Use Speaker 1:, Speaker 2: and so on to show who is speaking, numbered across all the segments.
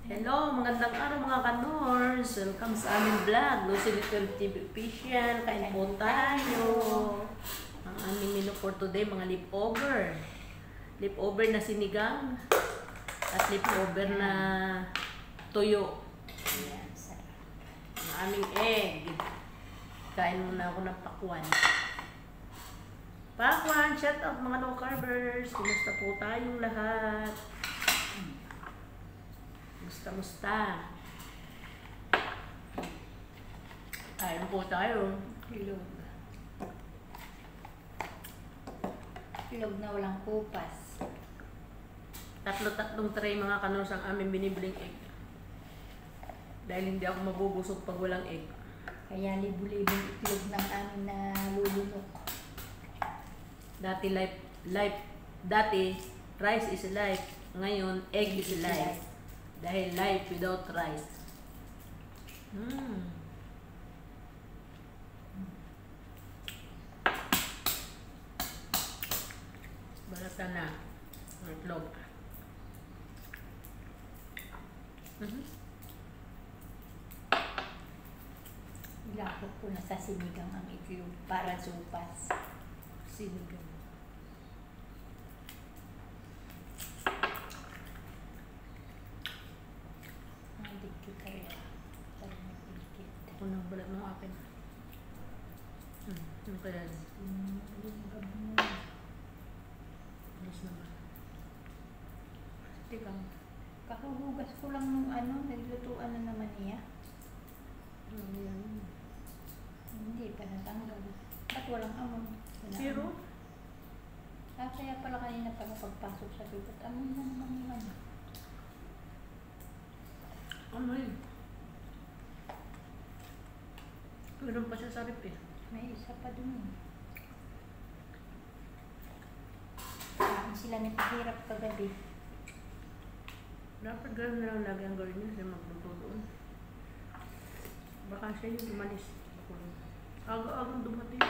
Speaker 1: Hello, magandang araw mga kanors. Welcome sa aming vlog. Lucy Little TV Official. Kain po tayo. Ang aming menu for today, mga leftover. Leftover na sinigang. At leftover na tuyo.
Speaker 2: Ayan, sarap.
Speaker 1: Ang aming egg. Kain muna ako ng pakwan. Pakwan, shout out mga low carbers. Kumusta po tayong lahat? Musta? Kain po tayo.
Speaker 2: Ilog. Ilog na walang kupas.
Speaker 1: Tatlo-tatlong tray mga kanors ang aming binibiling egg. Dahil hindi ako mabubusog pag walang egg.
Speaker 2: Kaya libu-libong itlog ng amin na lulunok.
Speaker 1: Dati rice is life. Ngayon egg is life. Dahil life without rice. Balatan na ang itlog.
Speaker 2: Ilapot ko na sa sinigang ang itlog para supas.
Speaker 1: Sinigang.
Speaker 2: Dikit kaya. Para magdikit.
Speaker 1: Unang balat ng akin. Ano kaya?
Speaker 2: Lungab mo.
Speaker 1: Alis naman.
Speaker 2: Teka, kakahugas ko lang ng naglutuan na naman niya.
Speaker 1: Ano yan?
Speaker 2: Hindi pa natanggal. Ba't walang amon?
Speaker 1: Pero?
Speaker 2: Kaya pala kanina pala pagpasok sa lubat, amon na naman naman.
Speaker 1: Ano yun? Meron pa siya sa rip eh.
Speaker 2: May isa pa dun. Saan sila nagpahirap kagabi?
Speaker 1: Dapat gano'n na lang lagi ang gawin niya siya magluto doon. Baka siya yung dumalis. Aga-agang dumating.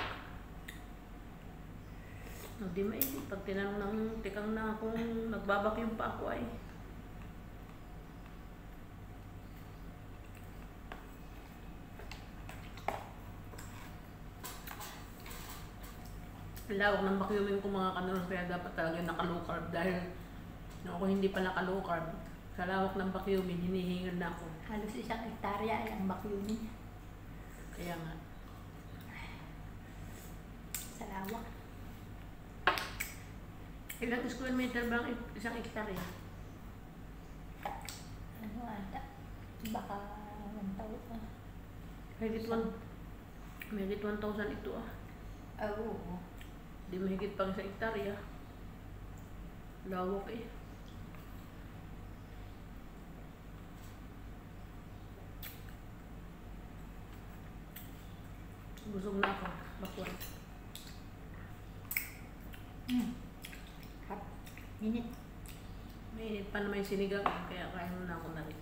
Speaker 1: Hindi maisip. Pag tinanong ng tikang na kung nagbabakyum pa ako ay. Lawak ng vacuuming ko mga kanulong kaya dapat talaga naka-low carb dahil ako hindi pa naka-low carb. Sa lawak ng vacuuming, hinihingal na ako.
Speaker 2: Halos 1 hektarya ay ang bakyunin.
Speaker 1: Kaya nga.
Speaker 2: Sa lawak.
Speaker 1: Ilang square meter ba ang 1 hektarya?
Speaker 2: Ano ata? Baka 1,000.
Speaker 1: Mahigit 1,000 ito ah.
Speaker 2: Oo.
Speaker 1: Di mahigit pang 1 hektarya. Lawak eh. Busog na ako. Bakwan.
Speaker 2: Hap. Minit.
Speaker 1: Mainit pa naman yung sinigang kaya kaya na ako na rin.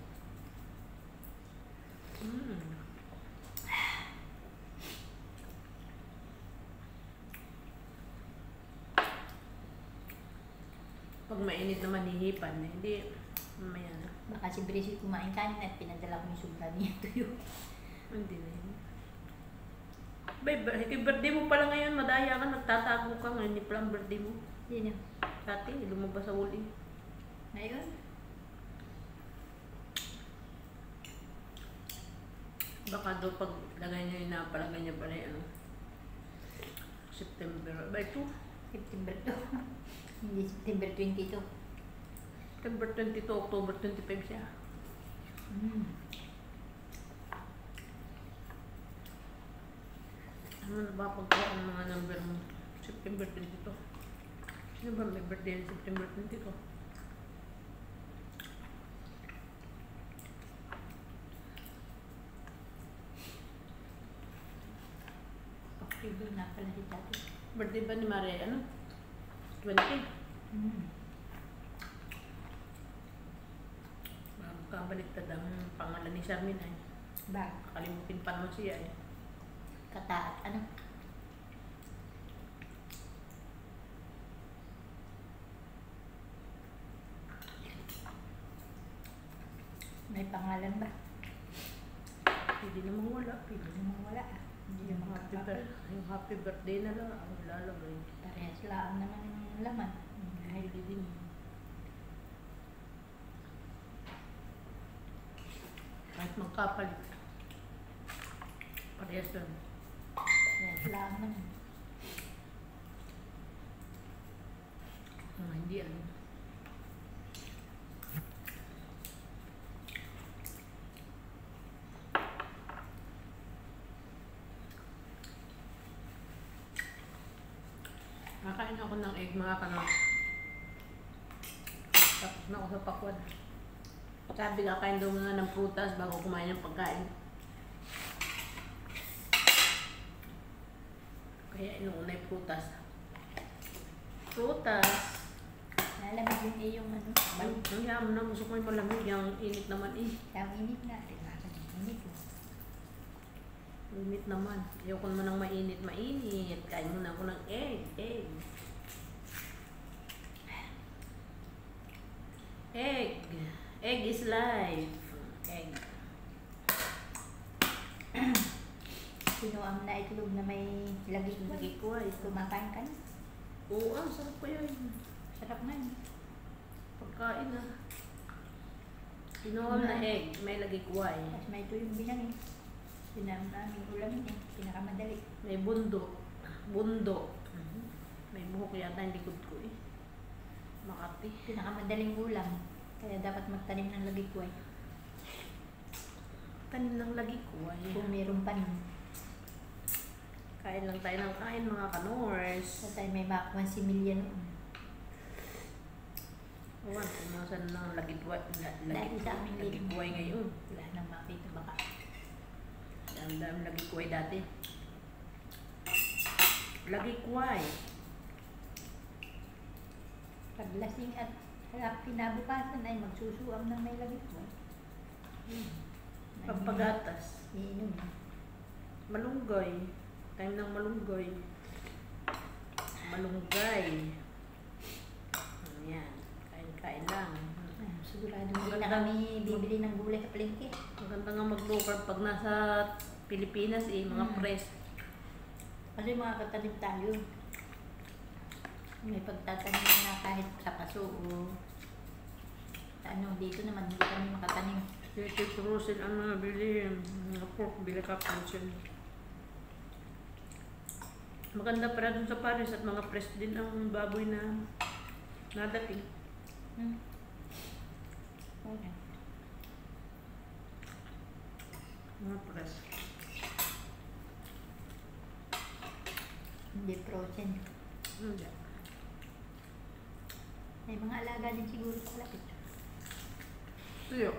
Speaker 1: Pag mainit naman hihipan, hindi mamaya na.
Speaker 2: Baka si Brissy kumain kanina at pinadala ko yung sobra niya tuyo.
Speaker 1: Hindi na yun. Happy birthday mo pala ngayon, madaya ka, nagtatago ka ngayon, hindi pala ang birthday mo.
Speaker 2: Yun yun.
Speaker 1: Dati, lumabas sa uli.
Speaker 2: Ngayon?
Speaker 1: Baka daw pag lagay niya yung napalagay niya pala yung September. Ba ito?
Speaker 2: September 2. Hindi September 22.
Speaker 1: September 22, October 25 siya. Ano na ba pagkawa ang mga number mo? September 22. Sino ba may birthday ng September 22?
Speaker 2: October na pala si Tati.
Speaker 1: Birthday ba ni Maria? Ano? 20? Kabaliktad ang pangalan ni Charmin ay.
Speaker 2: Ba?
Speaker 1: Kalimutin pa naman siya eh.
Speaker 2: Kataat. Ano? May pangalan ba?
Speaker 1: Pwede namang wala.
Speaker 2: Pwede namang wala. Hindi
Speaker 1: Yung
Speaker 2: naman kapapal.
Speaker 1: yung happy birthday na lang ang lalagay.
Speaker 2: Parehas lang naman yung laman. Kahit
Speaker 1: Pwede din. Kahit magkapalit. Parehas lang.
Speaker 2: parehas lang naman.
Speaker 1: Hindi ano. Nakain ako ng egg mga kanal. Tapos na ako sa pakwan. Sabi kakain daw muna ng prutas bago kumain ng pagkain. Kaya inuuna yung prutas. Prutas.
Speaker 2: Lalamig yun yung ano.
Speaker 1: Ang yaman na. Gusto ko yung malamig. Yung init naman eh.
Speaker 2: Yung init na. Init ko.
Speaker 1: Init naman. Ayoko naman ng mainit. Kain muna ako ng egg. Egg is life. Egg.
Speaker 2: Sinuam na itlog na may lagi
Speaker 1: ko ay.
Speaker 2: kumakain ka na.
Speaker 1: Oo, sarap pa yan.
Speaker 2: Sarap na yun.
Speaker 1: Pagkain na. Sinuam na egg. May lagi kuway.
Speaker 2: Tapos may ito yung binang eh. Sinam namin ulamin eh. Pinakamadali.
Speaker 1: May bundo. May buhok yata yung likod ko eh. Makati.
Speaker 2: Pinakamadaling ulam. Kaya dapat magtanim ng lagi ko eh.
Speaker 1: Tanim ng lagi kuway.
Speaker 2: Kung mayroong panin.
Speaker 1: Kain lang tayo ng kain mga kanors.
Speaker 2: Sa tayo may makakuha si Milya noon.
Speaker 1: Ewan, kumasan ng lagi kuway.
Speaker 2: Dahil sa aming
Speaker 1: Lagi
Speaker 2: lilim.
Speaker 1: kuway ngayon.
Speaker 2: Wala nang makita baka.
Speaker 1: Ang dami lagi kuway dati. Lagi kuway.
Speaker 2: Paglasing at harap kinabukasan ay magsusuam ng may lagi ko.
Speaker 1: Pampagatas.
Speaker 2: Iinom.
Speaker 1: Malunggay. Time ng malunggay. Ayan. Kain lang.
Speaker 2: Sigurado hindi na kami bibili ng gulay sa palengke.
Speaker 1: Maganda nga mag-local pag nasa Pilipinas eh, mga press.
Speaker 2: Kasi mga katanim tayo. May pagtatanim na kahit sa paso o ano, dito naman hindi kami makatanim.
Speaker 1: Dito Russell, ano, bili mga pork, bili ka pansin. Maganda para dun sa Paris at mga press din ang baboy na nadating.
Speaker 2: Okay.
Speaker 1: Mga press.
Speaker 2: Hindi frozen.
Speaker 1: Hindi.
Speaker 2: May mga alaga din siguro sa lapit.
Speaker 1: Tuyo.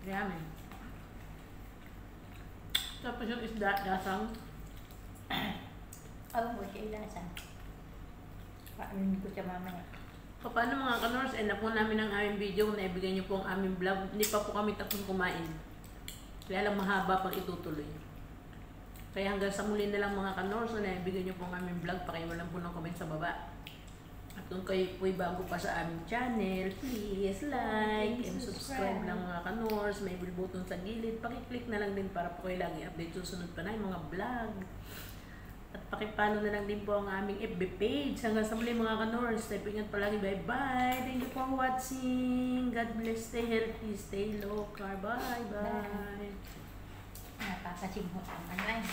Speaker 1: Yamin. Tapos yung isda, dasang.
Speaker 2: Alam ko siya ilasan. Paamin ko siya mamaya.
Speaker 1: Paano mga kanors, na po namin ang aming video na ibigay niyo po ang aming vlog. Hindi pa po kami tapos kumain. Kaya lang mahaba pag itutuloy. Kaya hanggang sa muli na lang mga kanors, na ibigay niyo po ang aming vlog. Pakiwan lang po ng comment sa baba. At kung kayo po'y bago pa sa aming channel, please like and subscribe lang mga kanors. May bell button sa gilid. Pakiclick na lang din para po kayo lagi update susunod pa na yung mga vlog. At pakipalo na lang din po ang aming FB page. Hanggang sa muli mga kanors. Ingat palagi. Bye-bye. Thank you for watching. God bless. Stay healthy. Stay low carb. Bye-bye.
Speaker 2: Napakasimhot ang ano ay.